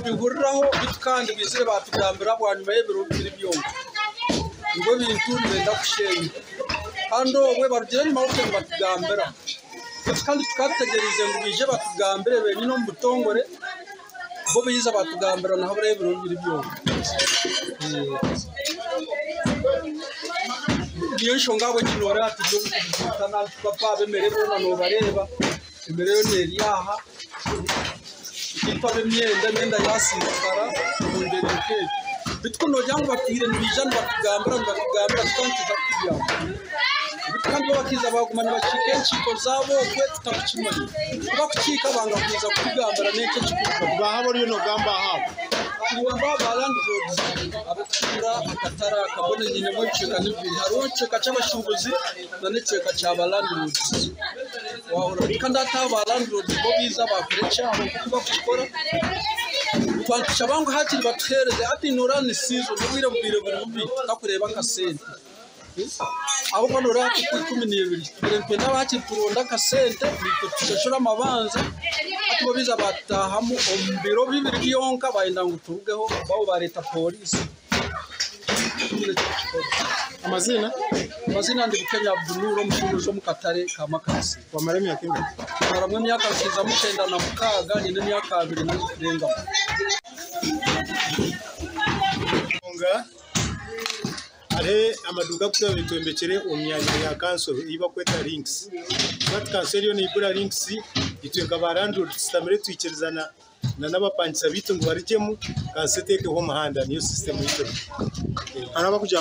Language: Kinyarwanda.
bihuriraho bitukandi bizire batugambira bwanyuma y'ibiro by'ibiyonga ngo binturire ndakushenya hando we barugire ni mawuke batugambira kandi tukategereze ngo bije batugambire benye no mutongore bo biza batugambira naho bare ibiro by'ibiyonga niyo shongabo kinora ati byo bitana papa bemerebo no bareba imbere yo neri yaha itwabe myenda yasikara kundere ke bitko no jangu batire nibijana batugambira twantiza kuya bitkandu bakiza bagumana bacike nchiko zabo kwe tutakimanye bakucika banga kuza kugambira neke chikuko bahabo ryo no gamba habo niwamba balandi roads abakira akatara kabone nyine mu cika n'ibiri haro cika cy'abashubuzi na neceka cy'abalandi roads wahora kandi atabalandi roads bo biza bakure cyaho kuba gukora twantisha bangu hakiri batwereze ati nurani season n'ubwire bubire buri takureba kasente abo konora kukuminibiri twereke n'abaki turonda kasente bitashora amabanza ati bo biza batahamo ombiro bibiri byonka bayenda ngo turugeho bawo ba leta police amazina ndi Bukenya Abduluro mushumuzo mu Katare ka Makasi wamara imyaka ingahe maramwe myaka kiza mushenda na mukaga nyine myaka 2 n'renga are amaduka kuta bitwembekere umyanya ya cancel iba kweta links but cancel yo nibura links itwenga barandura system twikirizana na n'abapangisa bitu ngo barijemu kaseteke ho mahanda niyo system yito araba kujya